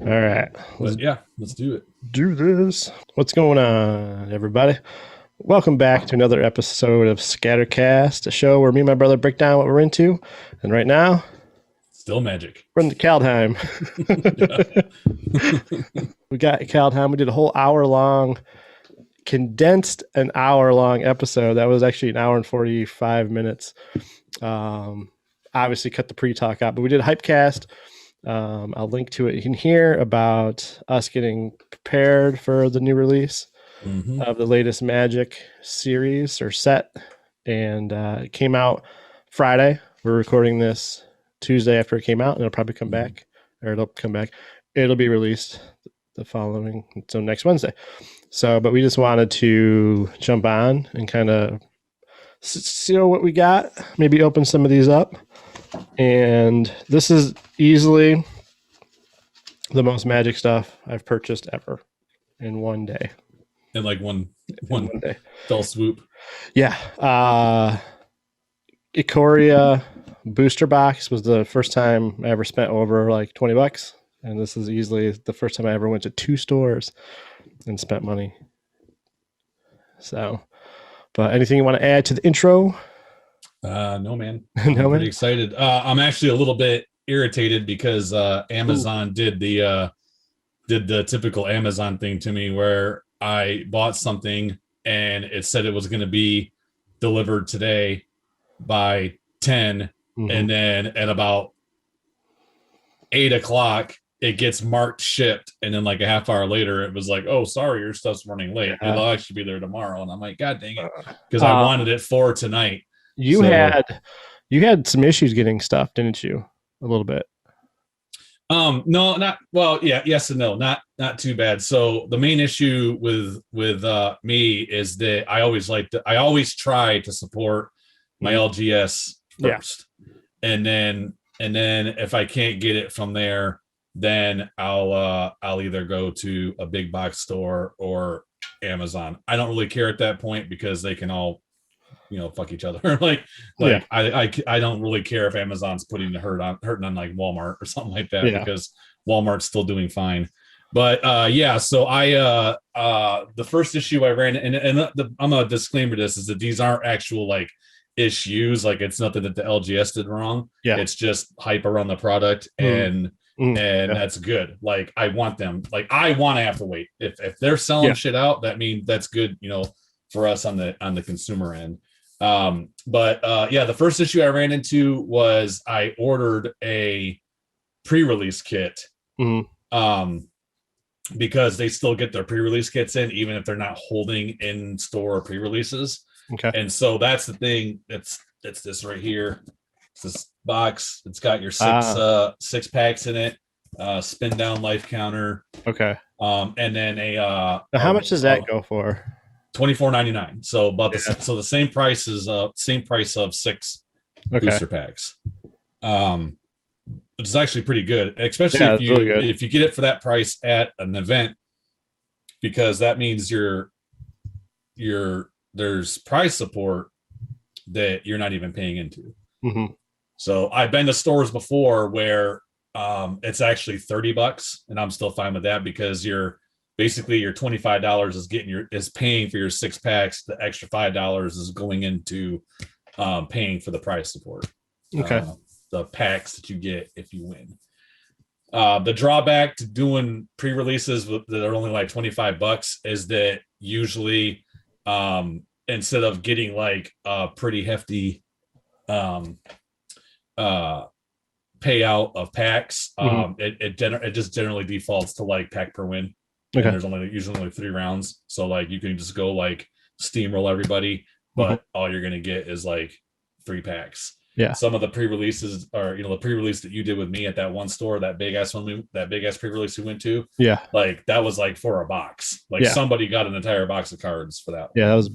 All right, let's But yeah, let's do it. do this. What's going on, everybody? Welcome back to another episode of Scattercast, a show where me and my brother break down what we're into. And right now, Still magic. we're in the Kaldheim. Yeah. We got Kaldheim. We did a whole hour long, condensed an hour long episode. That was actually an hour and 45 minutes. Um, Obviously, cut the pre talk out, but we did a Hypecast. I'll link to it in here about us getting prepared for the new release hmm of the latest Magic series or set, and it came out Friday. We're recording this Tuesday after it came out, and it'll probably come back, or it'll come back. It'll be released the following, so next Wednesday. So, but we just wanted to jump on and kind of see what we got, maybe open some of these up. And this is easily the most Magic stuff I've purchased ever in one day. And like one In one one day. fell swoop. Yeah. Ikoria booster box was the first time I ever spent over like $20. And this is easily the first time I ever went to two stores and spent money. So, but anything you want to add to the intro? No man. No, I'm pretty man. excited. I'm actually a little bit irritated because Amazon did the typical Amazon thing to me where I bought something and it said it was going to be delivered today by 10, Mm-hmm. and then at about 8 o'clock it gets marked shipped, and then like a half hour later it was like, oh sorry, your stuff's running late, Yeah. it'll actually be there tomorrow. And I'm like, god dang it, because I Uh, wanted it for tonight. you So had you had some issues getting stuff, didn't you? A little bit. no, not well, yeah, yes and no, not too bad. So the main issue with me is that I always try to support my LGS Yeah. first, and then if I can't get it from there, then I'll either go to a big box store or Amazon. I don't really care at that point because they can all fuck each other. like Yeah. I don't really care if Amazon's putting the hurting on like Walmart or something like that, Yeah. because Walmart's still doing fine. But yeah, so the first issue I ran, I'm a disclaimer, this is that these aren't actual like issues, like it's nothing that the LGS did wrong. Yeah. It's just hype around the product, and Yeah. that's good. Like I want them, like I want to have to wait. If they're selling Yeah. shit out, that means that's good, for us on the consumer end. But yeah, the first issue I ran into was I ordered a pre-release kit. Mhm. Because they still get their pre-release kits in even if they're not holding in store pre-releases. Okay. And so that's the thing. It's this right here. It's this box. It's got your six packs in it, spin down life counter, Okay. and then Now, how much does that go for? $24.99. So about Yeah. the same price of six Okay. booster packs. Which is actually pretty good, especially Yeah, it's really good. if you get it for that price at an event, because that means there's price support that you're not even paying into. Hmm. So I've been to stores before where it's actually $30, and I'm still fine with that, because you're basically your $25 is paying for your six packs. The extra $5 is going into paying for the price support. Okay. The packs that you get if you win. The drawback to doing pre-releases that are only like $25 is that usually, instead of getting like a pretty hefty payout of packs, it just generally defaults to like pack per win. Okay. And there's usually only 3 rounds, so like you can just go like steamroll everybody, but all you're gonna get is like 3 packs. Yeah. Some of the pre-releases are, the pre-release that you did with me at that one store, that big ass pre-release we went to. Yeah. Like that was like for a box. Like somebody got an entire box of cards for that. Yeah, that was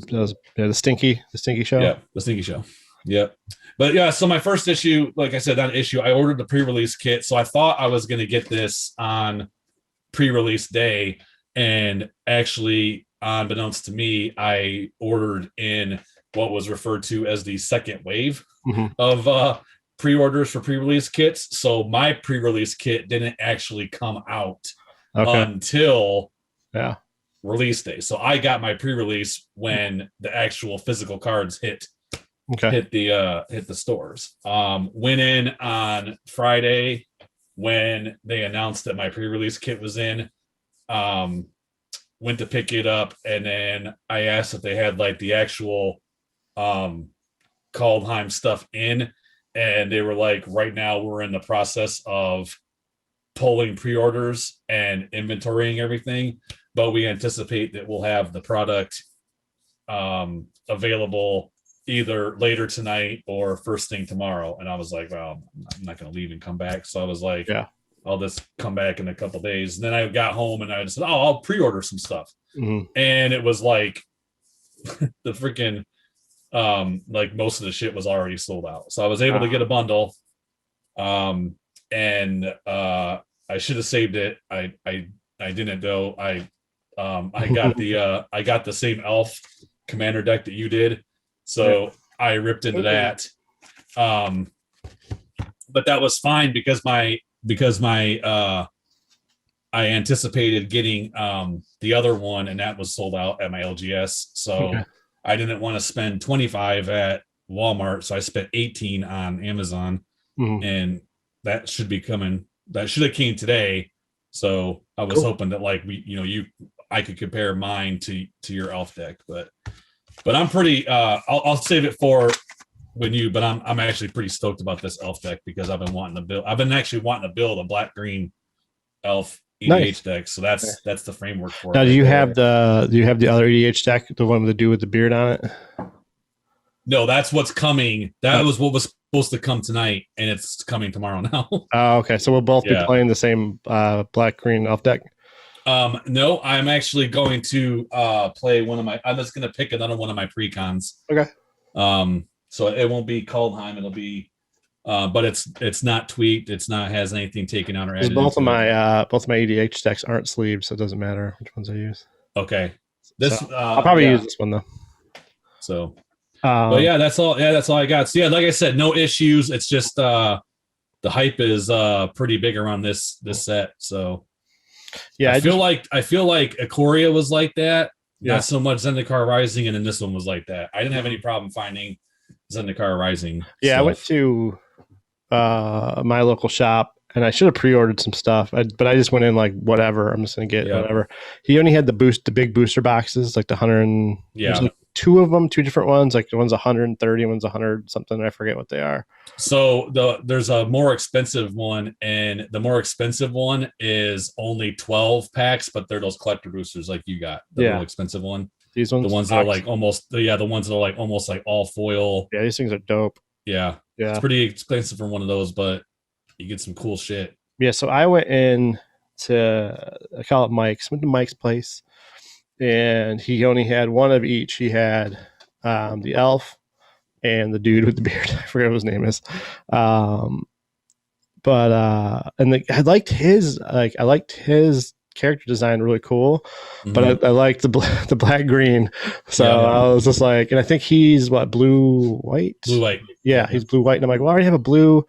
the stinky show. Yeah, the stinky show. Yep. But yeah, so my first issue, like I said, that issue, I ordered the pre-release kit. So I thought I was gonna get this on pre-release day, and actually, unbeknownst to me, I ordered in what was referred to as the second wave of pre-orders for pre-release kits, so my pre-release kit didn't actually come out Okay. until Yeah. release day. So I got my pre-release when the actual physical cards Okay. hit the stores. Went in on Friday when they announced that my pre-release kit was in. Went to pick it up, and then I asked if they had like the actual Kaldheim stuff in, and they were like, right now we're in the process of pulling pre-orders and inventorying everything, but we anticipate that we'll have the product available either later tonight or first thing tomorrow. And I was like, well, I'm not going to leave and come back. So I was like, Yeah. I'll just come back in a couple days. And then I got home and I just said, oh, I'll pre-order some stuff. Mm-hmm. And it was like the freaking like most of the shit was already sold out. So I was able to get a bundle. And I should have saved it. I didn't though. I got the same elf commander deck that you did. So I ripped into that. But that was fine because my I anticipated getting the other one, and that was sold out at my LGS. So I didn't want to spend 25 at Walmart, so I spent 18 on Amazon, and that should be coming. That should have came today. So I was hoping that like I could compare mine to your elf deck, but I'm pretty. I'll save it for when you. But I'm actually pretty stoked about this elf deck because I've been actually wanting to build a black green elf EDH deck. So that's the framework for it. Now, do you have the other EDH deck, the one with the dude with the beard on it? No, that's what's coming. That was what was supposed to come tonight, and it's coming tomorrow now. Oh, okay. So we'll both be playing the same black green elf deck. No, I'm actually going to play one of my. I'm just going to pick another one of my precons. Okay. So it won't be Kaldheim. It'll be, but it's not tweaked. It's not has anything taken out or added. Both of my EDH decks aren't sleeved, so it doesn't matter which ones I use. Okay. I'll probably use this one though. So. But yeah, that's all. Yeah, that's all I got. So yeah, like I said, no issues. It's just the hype is pretty big around this set. So yeah, I feel like Ikoria was like that. Yeah. Not so much Zendikar Rising, and then this one was like that. I didn't have any problem finding Zendikar Rising. Yeah, stuff. I went to my local shop, and I should have pre-ordered some stuff, but I just went in like whatever. I'm just gonna get whatever. He only had the big booster boxes, like the 100. There's like two of them, two different ones. Like one's 130, one's 100 something. I forget what they are. So there's a more expensive one, and the more expensive one is only 12 packs, but they're those collector boosters like you got. The real expensive one. These ones, the ones that are like almost the ones that are like almost like all foil. Yeah, these things are dope. Yeah. It's pretty expensive for one of those, but you get some cool shit. Yeah, so I went in to, I call it Mike's. Went to Mike's place, and he only had one of each. He had the elf and the dude with the beard. I forget what his name is. I liked his character design really cool, but I liked the black green. So I was just like, and I think he's blue white. Yeah, he's blue white. And I'm like, well, I already have a blue.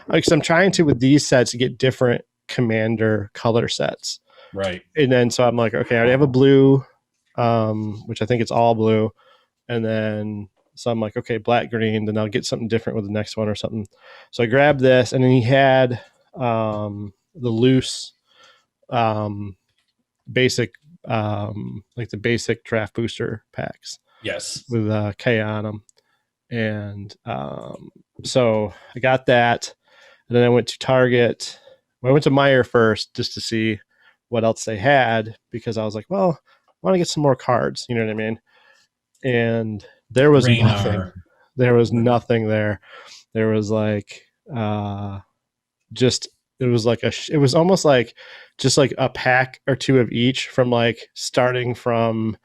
Because I'm trying to with these sets to get different commander color sets. Right. And then so I'm like, okay, I already have a blue, which I think it's all blue. And then so I'm like, okay, black green, then I'll get something different with the next one or something. So I grabbed this, and then he had the loose basic like the basic draft booster packs. Yes. With K on them. And so I got that. And then I went to Target. I went to Meijer first just to see what else they had, because I was like, well, I want to get some more cards. You know what I mean? And there was nothing. There was nothing there. There was like it was almost like just like a pack or two of each, from like starting from,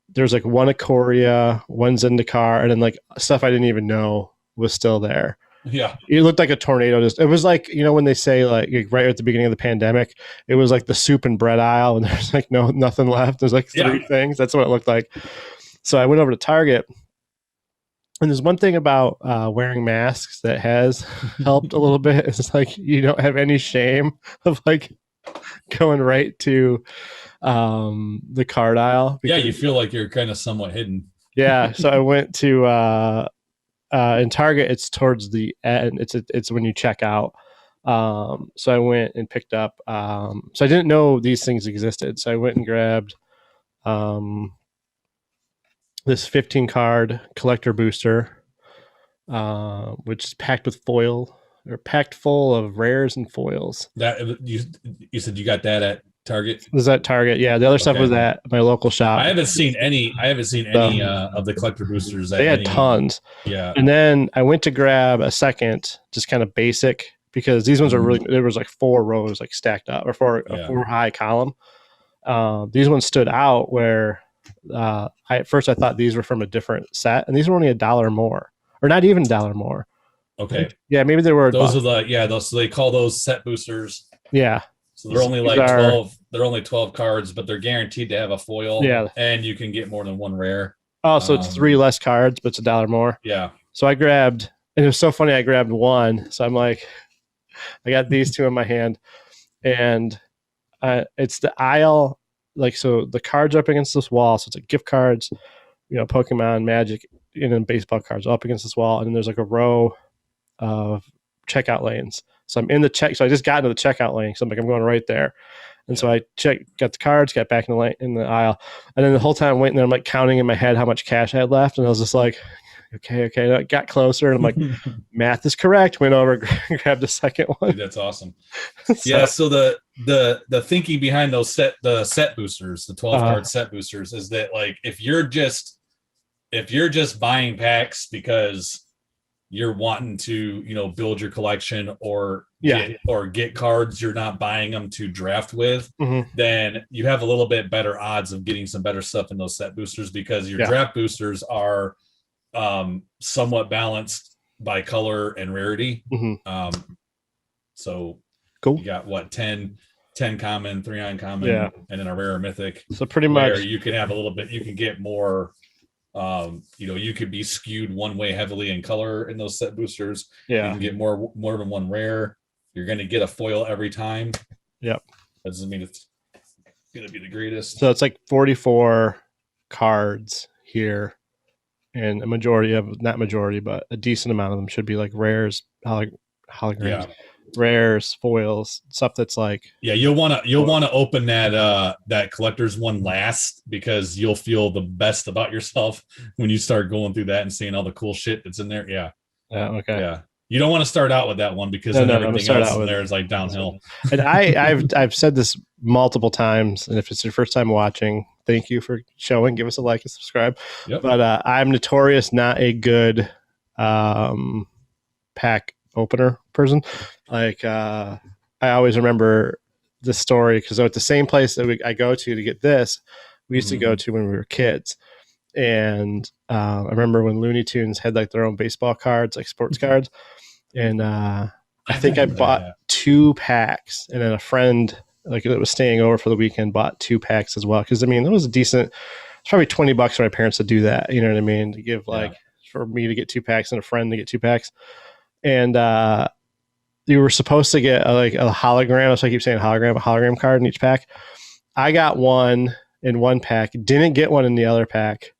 there's like one Ikoria, one Zendikar, and then like stuff I didn't even know was still there. Yeah. It looked like a tornado. It was like, when they say like right at the beginning of the pandemic, it was like the soup and bread aisle, and there's like nothing left. There's like three things. That's what it looked like. So I went over to Target, And there's one thing about wearing masks that has helped a little bit. It's like you don't have any shame of like going right to the card aisle Yeah, because you feel like you're kind of somewhat hidden. yeah. So I went to in Target. It's towards the end. It's when you check out. So I went and picked up. So I didn't know these things existed. So I went and grabbed um, this 15 card collector booster, which is packed with foil or packed full of rares and foils. That you said you got that at Target? Was that Target? Yeah, the other stuff was Okay. at my local shop. I haven't seen any. I haven't seen So any of the collector boosters they at had any. tons. Yeah. And then I went to grab a second, just kind of basic, because these ones are really, there was like 4 rows like stacked up or a Yeah. 4 high column. These ones stood out where at first I thought these were from a different set, and these were only $1 more, or not even $1 more. Okay. Yeah, maybe they were. Those are those, so they call those set boosters. Yeah. So they're only like 12. They're only 12 cards, but they're guaranteed to have a foil. Yeah. And you can get more than one rare. Oh, so it's 3 less cards, but it's $1 more. Yeah. So I grabbed, and it was so funny. I grabbed one. So I'm like, I got these 2 in my hand, and it's the aisle. Like, so the cards are up against this wall. So it's like gift cards, Pokemon, Magic, and then baseball cards up against this wall. And then there's like a row of checkout lanes. So I'm in the check. So I just got into the checkout lane. So I'm like, I'm going right there. And so I got the cards, got back in the aisle. And then the whole time I'm waiting there, I'm like counting in my head how much cash I had left. And I was just like, okay. And I got closer and I'm like, math is correct. Went over, grabbed the second one. Dude, that's awesome. Yeah. So the thinking behind those set boosters, the 12 card set boosters, is that like, if you're just buying packs because you're wanting to, build your collection or get cards, you're not buying them to draft with, then you have a little bit better odds of getting some better stuff in those set boosters, because your draft boosters are somewhat balanced by color and rarity. So cool. You got what, 10 common, 3 uncommon, and then a rare or mythic. So pretty much you can have a little bit, you can get more. You could be skewed one way heavily in color in those set boosters. Yeah. You can get more than one rare. You're going to get a foil every time. Yep. That doesn't mean it's going to be the greatest. So it's like 44 cards here, and not majority, but a decent amount of them should be like rares, holograms, rares, foils, stuff that's like. Yeah, you'll want to open that collector's one last, because you'll feel the best about yourself when you start going through that and seeing all the cool shit that's in there. Yeah. Okay. Yeah. You don't want to start out with that one, because everything else in there is like downhill. And I've said this multiple times, and if it's your first time watching, thank you for showing. Give us a like and subscribe. Yep. But I'm notorious not a good pack opener person. Like I always remember the story, because at the same place that I go to get this, we used to go to when we were kids. And I remember when Looney Tunes had like their own baseball cards, like sports cards. And I think I bought 2 packs, and then a friend like that was staying over for the weekend bought 2 packs as well. Because I mean, it was it's probably $20 for my parents to do that. You know what I mean? To give for me to get 2 packs and a friend to get 2 packs. And you were supposed to get a hologram. So I keep saying a hologram card in each pack. I got one in one pack, didn't get one in the other pack.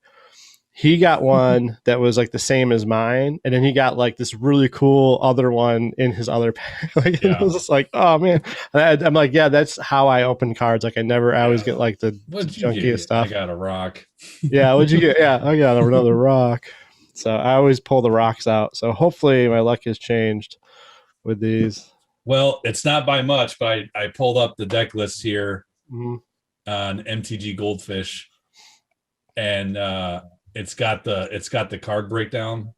He got one that was like the same as mine, and then he got like this really cool other one in his other pack. It was just like, oh man. I'm like, yeah, that's how I open cards. Like I always get like the junkiest stuff. I got a rock. Yeah, what'd you get? Yeah, I got another rock. So I always pull the rocks out. So hopefully my luck has changed with these. Well, it's not by much, but I pulled up the deck list here on MTG Goldfish, and it's got the card breakdown.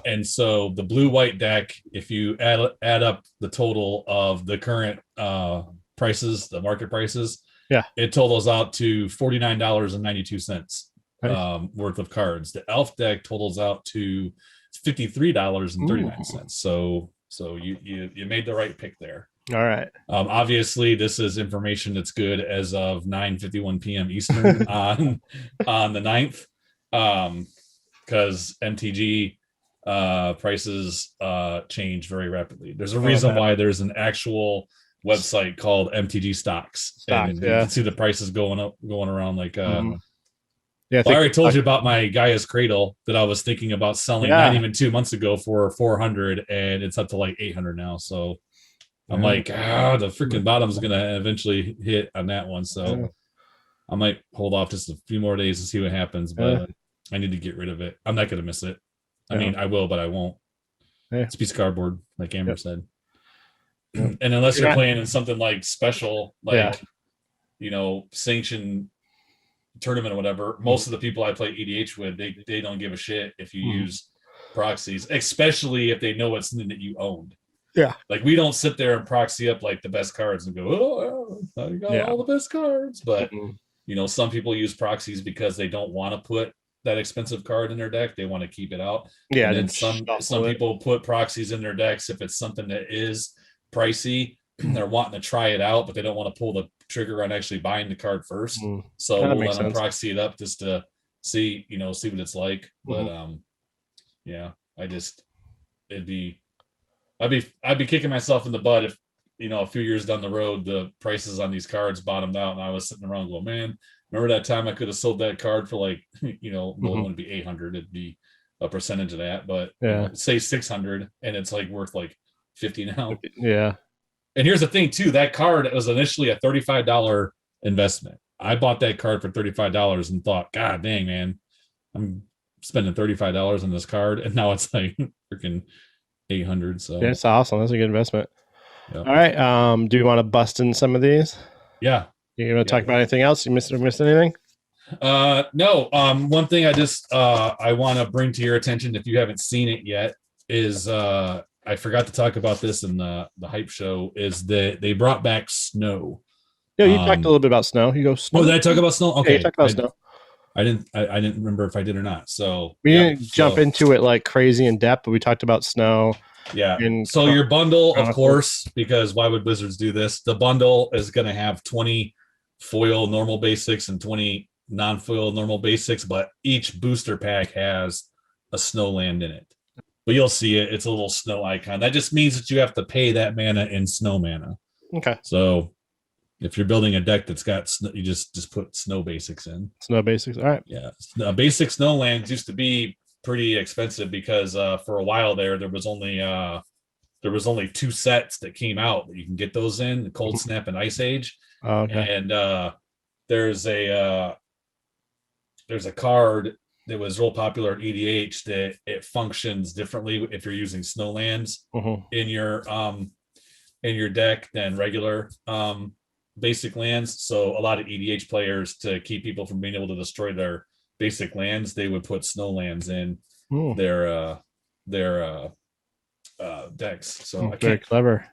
And so the blue-white deck, if you add up the total of the current prices, the market prices, it totals out to $49.92 worth of cards. The elf deck totals out to $53.39. So you made the right pick there. All right. Obviously, this is information that's good as of 9:51 p.m. Eastern on the 9th. because MTG prices change very rapidly. There's a reason why there's an actual website called MTG Stocks, and you can see the prices going around like Yeah, I already told you about my Gaia's Cradle that I was thinking about selling not even 2 months ago for 400, and it's up to like 800 now. So I'm like, the freaking bottom's gonna eventually hit on that one. So I might hold off just a few more days to see what happens, but I need to get rid of it. I'm not gonna miss it. I mean, I will, but I won't. It's a piece of cardboard, like Amber said. And unless you're playing in something like special, like sanctioned tournament or whatever, most of the people I play EDH with, they don't give a shit if you use proxies, especially if they know it's something that you owned. Yeah, like we don't sit there and proxy up like the best cards and go, oh, I got all the best cards. But some people use proxies because they don't want to put that expensive card in their deck. They want to keep it out. Yeah, and then some people put proxies in their decks if it's something that is pricey. They're wanting to try it out, but they don't want to pull the trigger on actually buying the card first. So we'll let them proxy it up just to see what it's like. But I'd be kicking myself in the butt if a few years down the road the prices on these cards bottomed out and I was sitting around going, man, remember that time I could have sold that card for like well, it wouldn't be 800, it'd be a percentage of that, but say 600 and it's like worth like 50 now. And here's the thing too, that card was initially a $35 investment. I bought that card for $35 and thought, God dang, man, I'm spending $35 on this card, and now it's like freaking 800. So that's awesome. That's a good investment. All right. Do you want to bust in some of these? Yeah. You want to talk about anything else? You missed anything? No. One thing I want to bring to your attention, if you haven't seen it yet, is I forgot to talk about this in the hype show, is that they brought back snow. Yeah, you talked a little bit about snow. You go snow. Oh, did I talk about snow? Okay. Yeah, you talked about snow. I didn't remember if I did or not. So we didn't jump into it like crazy in depth, but we talked about snow. Yeah. So your bundle, of course, because why would Wizards do this? The bundle is going to have 20 foil normal basics and 20 non-foil normal basics, but each booster pack has a snow land in it. But you'll see it. It's a little snow icon. That just means that you have to pay that mana in snow mana. Okay. So if you're building a deck that's got snow, you just put snow basics in. Snow basics. All right. Yeah. Basic snow lands used to be pretty expensive because for a while there was only 2 sets that came out that you can get those in, the Cold Snap and Ice Age. Okay. And there's a card that was real popular at EDH that it functions differently if you're using snowlands in your deck than regular basic lands. So a lot of EDH players, to keep people from being able to destroy their basic lands, they would put snowlands in their decks. So very clever.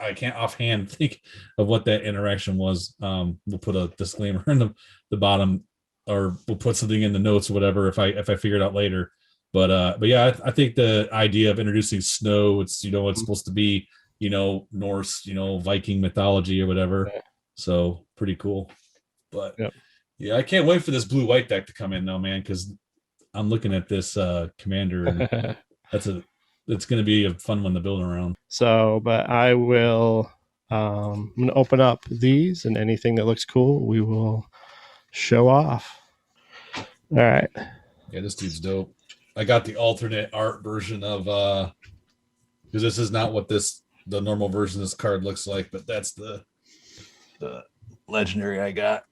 I can't offhand think of what that interaction was. We'll put a disclaimer in the bottom, or we'll put something in the notes or whatever if I figure it out later. But yeah, I think the idea of introducing snow, it's it's supposed to be Norse, Viking mythology or whatever. So pretty cool. But yeah, I can't wait for this blue-white deck to come in though, man, because I'm looking at this commander, and it's going to be a fun one to build around. So, but I will, I'm going to open up these, and anything that looks cool, we will show off. All right. Yeah, this dude's dope. I got the alternate art version of, because this is not what the normal version of this card looks like, but that's the legendary I got.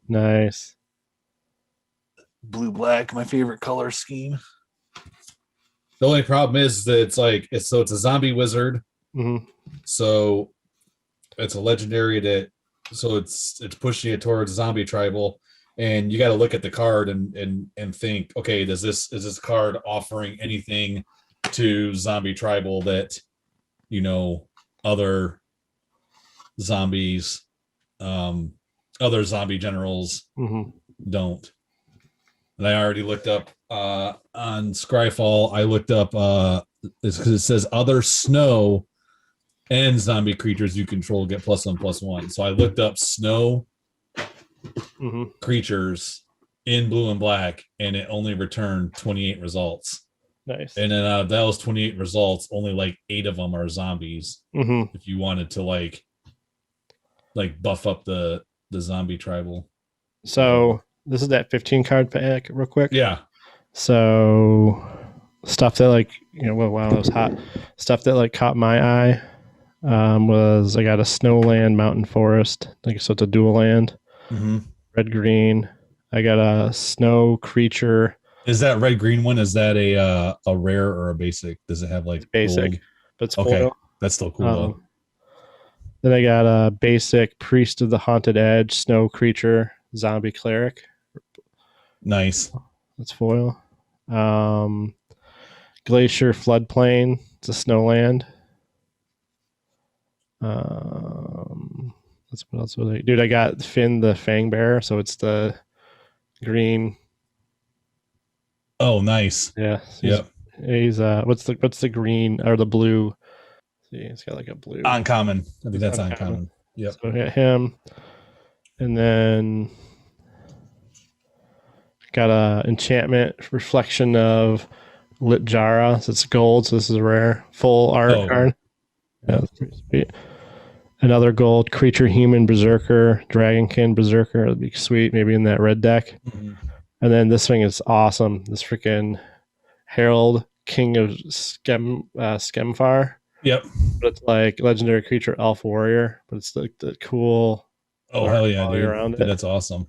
Nice. Blue-black, my favorite color scheme. The only problem is that it's a zombie wizard. So it's a legendary so it's pushing it towards zombie tribal, and you got to look at the card and think, okay, is this card offering anything to zombie tribal that other zombies, other zombie generals don't. And I already looked up on Scryfall. I looked up because it says other snow and zombie creatures you control get +1/+1. So I looked up snow creatures, in blue and black, and it only returned 28 results. Nice. And then out of those 28 results, only like 8 of them are zombies. Mm-hmm. If you wanted to like buff up the zombie tribal. So this is that 15 card pack, real quick. Yeah. So stuff that like well, wow, that was hot. Stuff that like caught my eye was I got a Snowland Mountain Forest, like so it's a dual land, red green. I got a Snow Creature. Is that red green one? Is that a rare or a basic? Does it have like Basic, gold? but it's Okay, foil. that's still cool though. Then I got a basic Priest of the Haunted Edge, Snow Creature, Zombie Cleric. Nice. That's foil. Glacier Floodplain. It's a snowland. That's what else was I? Dude, I got Finn the Fang Bearer, so it's the green. Oh, nice. Yeah. Yep. He's what's the green or the blue? See, it's got like a blue. Uncommon. I think that's uncommon. Yep. So I got him. And then got a enchantment reflection of Litjara. So it's gold, so this is a rare full art card. Yeah, that's pretty sweet. Another gold creature, human berserker, dragonkin berserker. That'd be sweet, maybe in that red deck. Mm-hmm. And then this thing is awesome. This freaking Herald, King of Skemfar. Yep. But it's like legendary creature, elf warrior. But it's like the cool. Oh hell yeah, dude! Around Dude, it. that's awesome.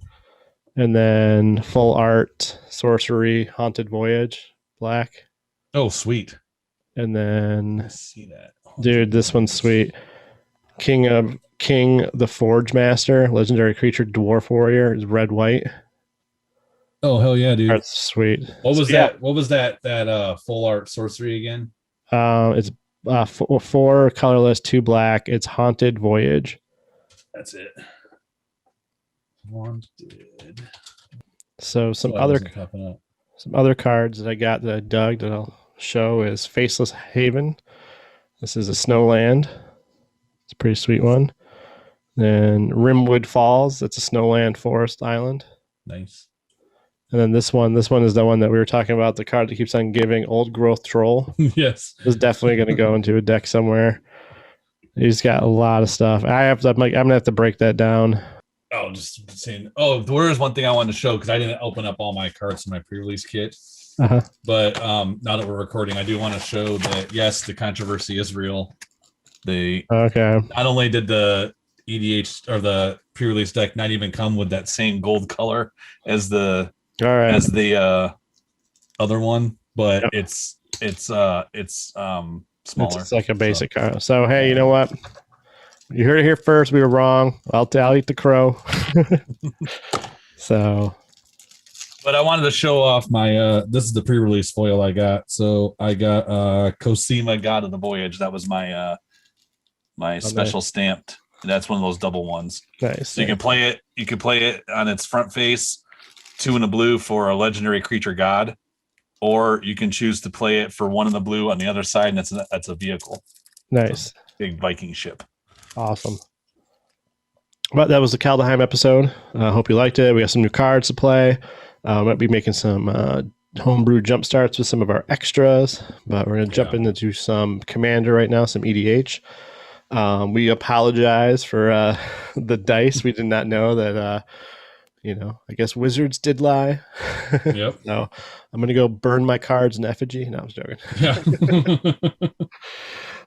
And then full art sorcery, haunted voyage, black. Oh sweet. And then I see that, dude. This one's sweet. King the Forge Master, legendary creature, dwarf warrior, is red white. Oh hell yeah, dude! That's sweet. What was that? What was that full art sorcery again? It's 4 colorless, 2 black. It's haunted voyage. That's it. Wanted. So some other cards that I got that I dug that I'll show is Faceless Haven. This is a snowland. It's a pretty sweet one. Then Rimwood Falls. That's a snowland forest island. Nice. And then this one is the one that we were talking about. The card that keeps on giving, Old Growth Troll. Yes, is definitely going to go into a deck somewhere. He's got a lot of stuff. I'm gonna have to break that down. Oh, just saying. Oh, there is one thing I wanted to show because I didn't open up all my cards in my pre-release kit. Uh-huh. But now that we're recording, I do want to show that yes, the controversy is real. They not only did the EDH or the pre-release deck not even come with that same gold color as the other one, but it's smaller. It's like a basic card. So hey, you know what? You heard it here first. We were wrong. I'll eat the crow. So, but I wanted to show off my this is the pre-release foil I got. So I got Cosima, God of the Voyage. That was my my special stamped. That's one of those double ones. Nice. So you can play it. You can play it on its front face, 2 in the blue for a legendary creature god, or you can choose to play it for 1 in the blue on the other side, and that's a vehicle. Nice. Big Viking ship. Awesome. But that was the Kaldheim episode. I hope you liked it. We got some new cards to play. Might be making some homebrew jump starts with some of our extras, but we're going to jump into some Commander right now, some EDH. We apologize for the dice. We did not know that, I guess Wizards did lie. Yep. No, I'm going to go burn my cards in effigy. No, I was joking. Yeah.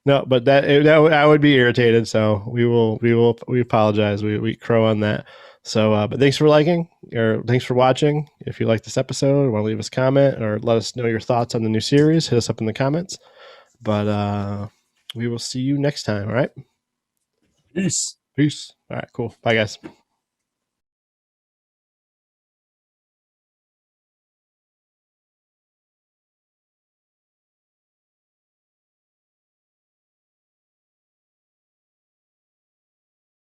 No, but I would be irritated. So we apologize. We crow on that. So, but thanks for thanks for watching. If you like this episode, or want to leave us a comment or let us know your thoughts on the new series, hit us up in the comments. But we will see you next time. All right. Peace. All right. Cool. Bye, guys.